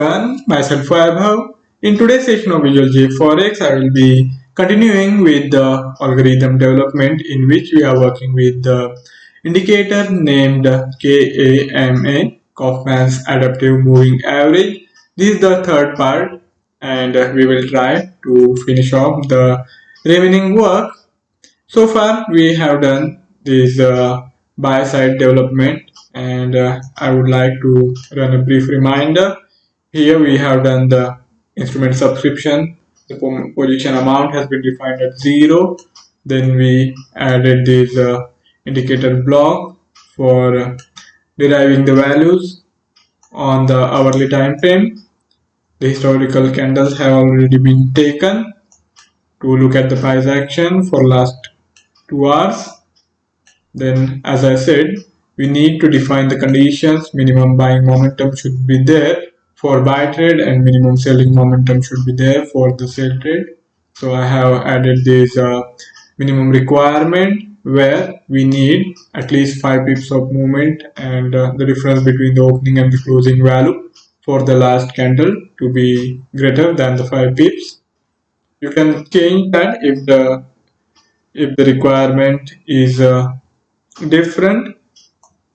Myself Vaibhav. In today's session of Visual Jforex, I will be continuing with the algorithm development in which we are working with the indicator named KAMA, Kaufman's Adaptive Moving Average. This is the third part, and we will try to finish off the remaining work. So far, we have done this buy side development, and I would like to run a brief reminder. Here we have done the instrument subscription. The position amount has been defined at 0. Then we added this indicator block for deriving the values on the hourly time frame. The historical candles have already been taken to look at the price action for last 2 hours. Then, as I said, we need to define the conditions. Minimum buying momentum should be there for buy trade and minimum selling momentum should be there for the sell trade. So I have added this minimum requirement where we need at least 5 pips of movement and the difference between the opening and the closing value for the last candle to be greater than the 5 pips. You can change that if the requirement is different.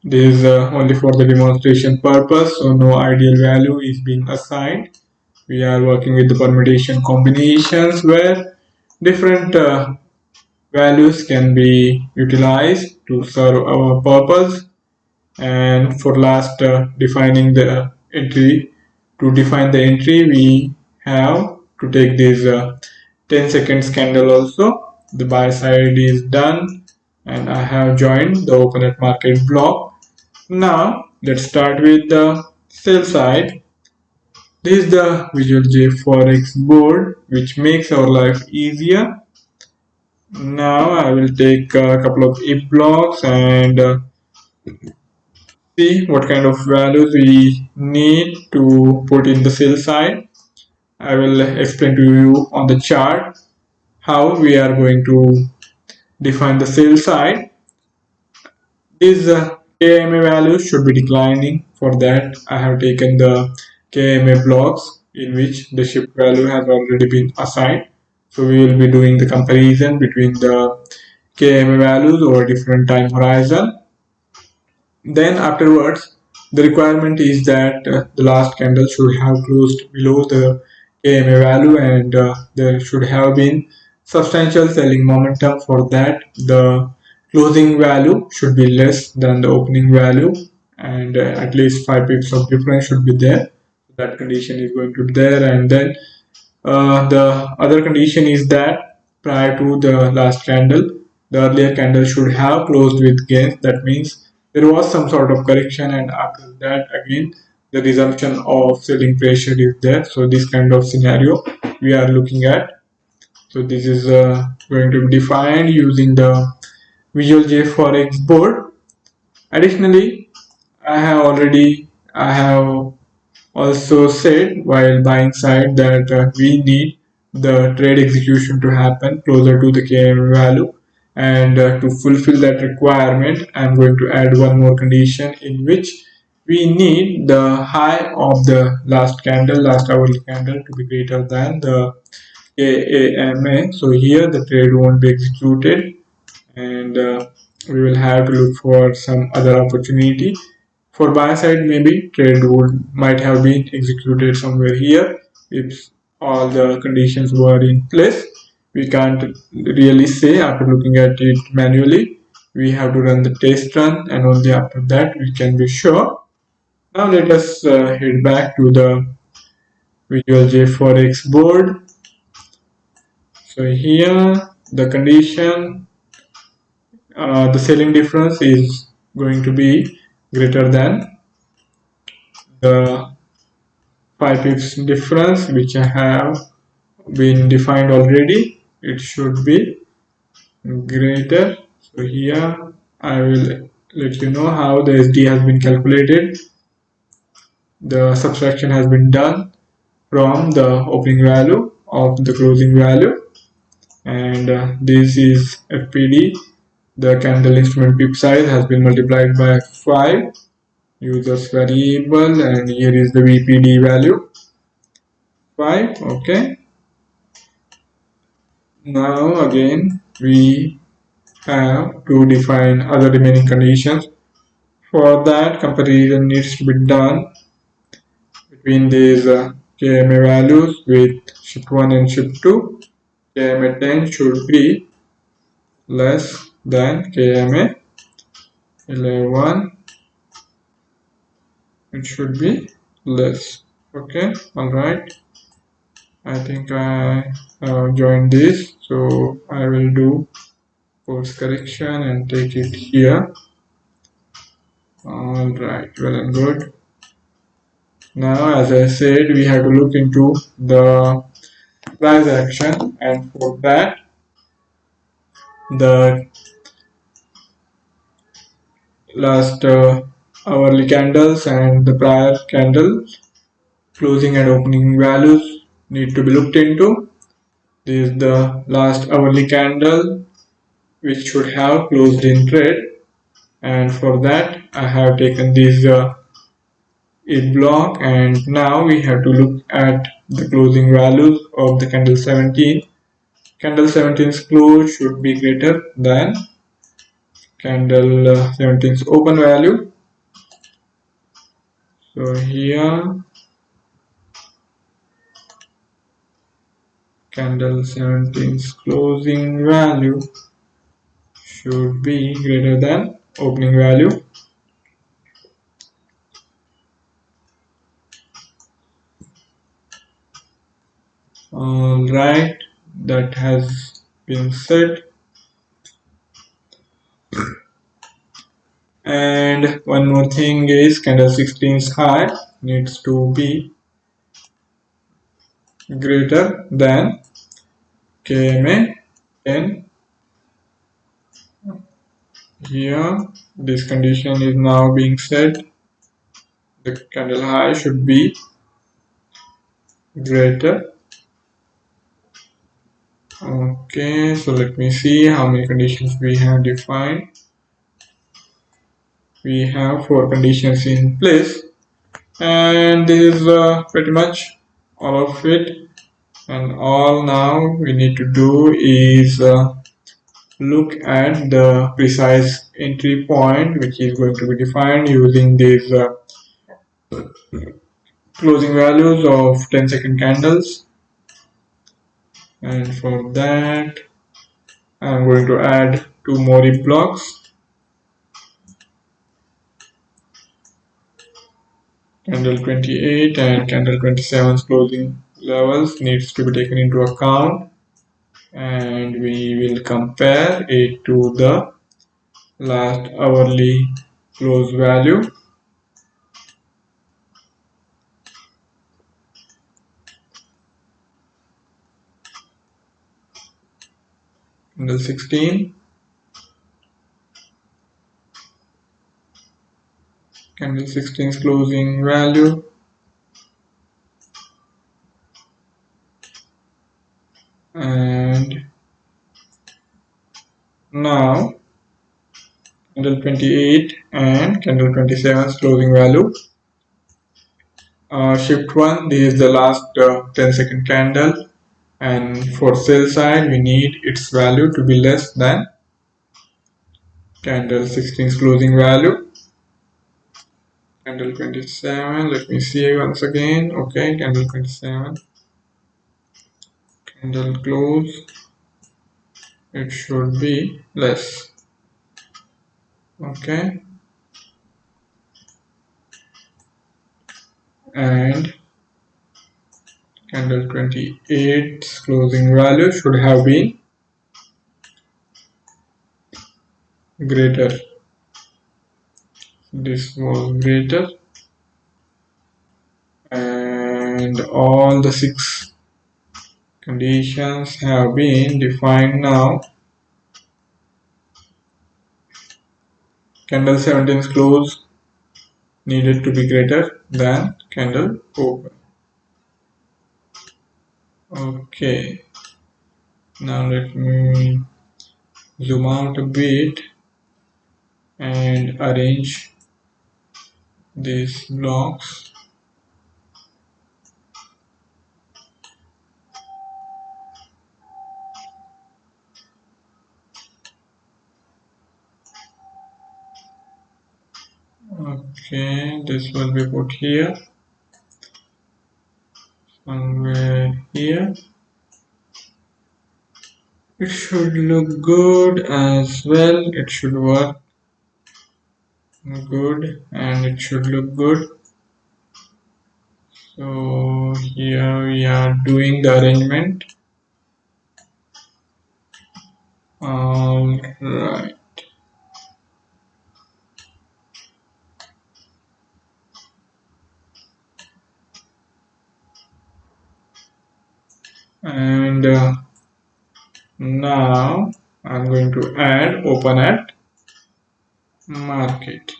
This is only for the demonstration purpose, so no ideal value is being assigned. We are working with the permutation combinations where different values can be utilized to serve our purpose. And for last defining the entry, to define the entry we have to take this 10 seconds candle also. The buy side is done and I have joined the open at market block. Now let's start with the sell side. This is the Visual Jforex board which makes our life easier. Now I will take a couple of if blocks and see what kind of values we need to put in the sell side. I will explain to you on the chart how we are going to define the sell side. These KMA values should be declining. For that, I have taken the KMA blocks in which the shift value has already been assigned. So we will be doing the comparison between the KMA values over different time horizon. Then afterwards, the requirement is that the last candle should have closed below the KMA value and there should have been substantial selling momentum. For that, the closing value should be less than the opening value and at least 5 pips of difference should be there. That condition is going to be there. And then the other condition is that prior to the last candle, the earlier candle should have closed with gains. That means there was some sort of correction and after that again the resumption of selling pressure is there. So this kind of scenario we are looking at. So this is going to be defined using the Visual Jforex board. Additionally, I have also said while buying side that we need the trade execution to happen closer to the KM value, and to fulfill that requirement I'm going to add one more condition in which we need the high of the last hourly candle to be greater than the KAMA. So here the trade won't be executed and we will have to look for some other opportunity. For buy side, maybe trade might have been executed somewhere here if all the conditions were in place. We can't really say after looking at it manually. We have to run the test run and only after that we can be sure. Now let us head back to the Visual Jforex board. So here the condition, the selling difference is going to be greater than the 5 pips difference which I have been defined already. It should be greater. So here I will let you know how the SD has been calculated. The subtraction has been done from the opening value of the closing value, and this is FPD. The candle instrument pip size has been multiplied by 5, users variable, and here is the VPD value. 5. Okay. Now again we have to define other remaining conditions. For that, comparison needs to be done between these KMA values with shift 1 and shift 2. KMA 10 should be less than KMA 11. It should be less. Okay, alright. I think I have joined this, so I will do course correction and take it here. Alright, well and good. Now, as I said, we have to look into the price action, and for that, the last hourly candles and the prior candle closing and opening values need to be looked into. This is the last hourly candle which should have closed in trade, and for that I have taken this it block, and now we have to look at the closing values of the candle 17. Candle 17's close should be greater than candle 17's open value. So here candle 17's closing value should be greater than opening value. Alright, that has been said. And one more thing is candle 16's high needs to be greater than KMA 10. Here this condition is now being set. The candle high should be greater. Okay, so let me see how many conditions we have defined. We have 4 conditions in place, and this is pretty much all of it. And all now we need to do is look at the precise entry point, which is going to be defined using these closing values of 10-second candles. And for that I'm going to add 2 more if blocks. Candle 28 and candle 27's closing levels needs to be taken into account, and we will compare it to the last hourly close value. Candle 16, candle 16's closing value, and now candle 28 and candle 27's closing value. Shift 1, this is the last 10-second candle, and for sell side we need its value to be less than candle 16's closing value. Candle 27, let me see once again. Okay, candle 27, candle close, it should be less. Okay, and candle 28's closing value should have been greater. This was greater, and all the 6 conditions have been defined now. Candle 17's close needed to be greater than candle open. Okay, now let me zoom out a bit and arrange these blocks. Okay, this will be put here, somewhere here. It should look good as well. It should work good and it should look good. So here we are doing the arrangement. All right. And now I'm going to add open at market.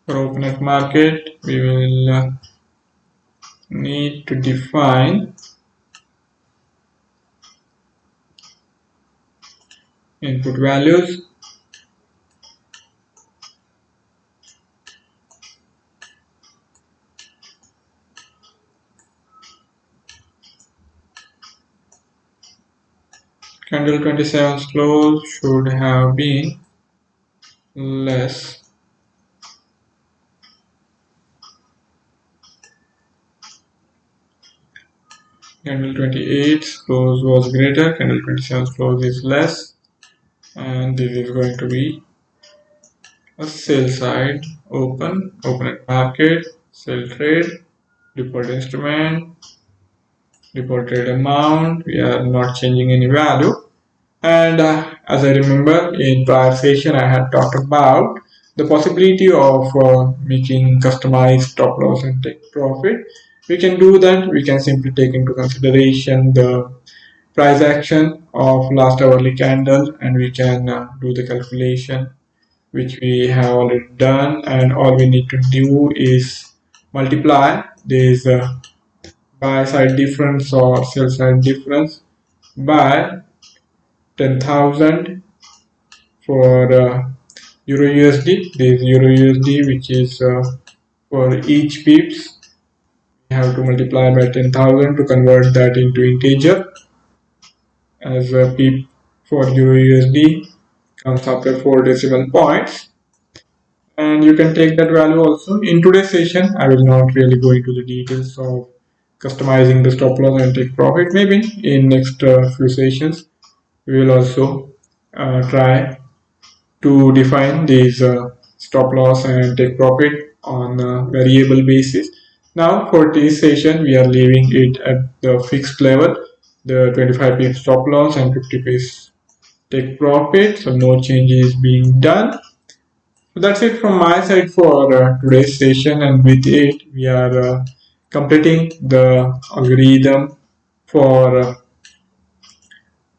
For open at market, we will need to define input values. Candle 27's close should have been less. Candle 28's close was greater, candle 27's close is less, and this is going to be a sell side open at market, sell trade, default instrument, defaulted amount. We are not changing any value. And as I remember in prior session, I had talked about the possibility of making customized stop loss and take profit. We can do that. We can simply take into consideration the price action of last hourly candle, and we can do the calculation, which we have already done. And all we need to do is multiply this buy side difference or sell side difference by 10,000 for Euro USD. This Euro USD, which is for each pips, we have to multiply by 10,000 to convert that into integer, as a pip for Euro USD comes after 4 decimal points. And you can take that value also. In today's session, I will not really go into the details of customizing the stop loss and take profit. Maybe in next few sessions, we will also try to define these stop loss and take profit on a variable basis. Now for this session, we are leaving it at the fixed level, the 25 pip stop loss and 50 pips take profit, so no change is being done. So that's it from my side for today's session, and with it we are completing the algorithm for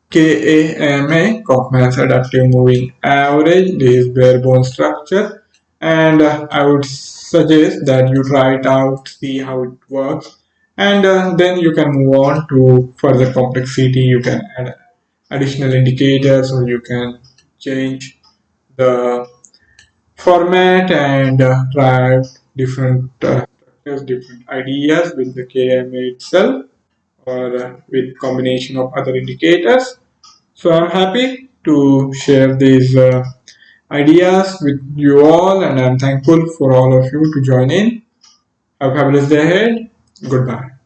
KAMA, Kaufman's adaptive moving average. This is bare bone structure, and I would suggest that you try it out, see how it works, and then you can move on to further complexity. You can add additional indicators, or you can change the format and try out different structures, different ideas with the KMA itself, or with combination of other indicators. So I'm happy to share these ideas with you all, and I'm thankful for all of you to join in. Have a fabulous day ahead. Goodbye.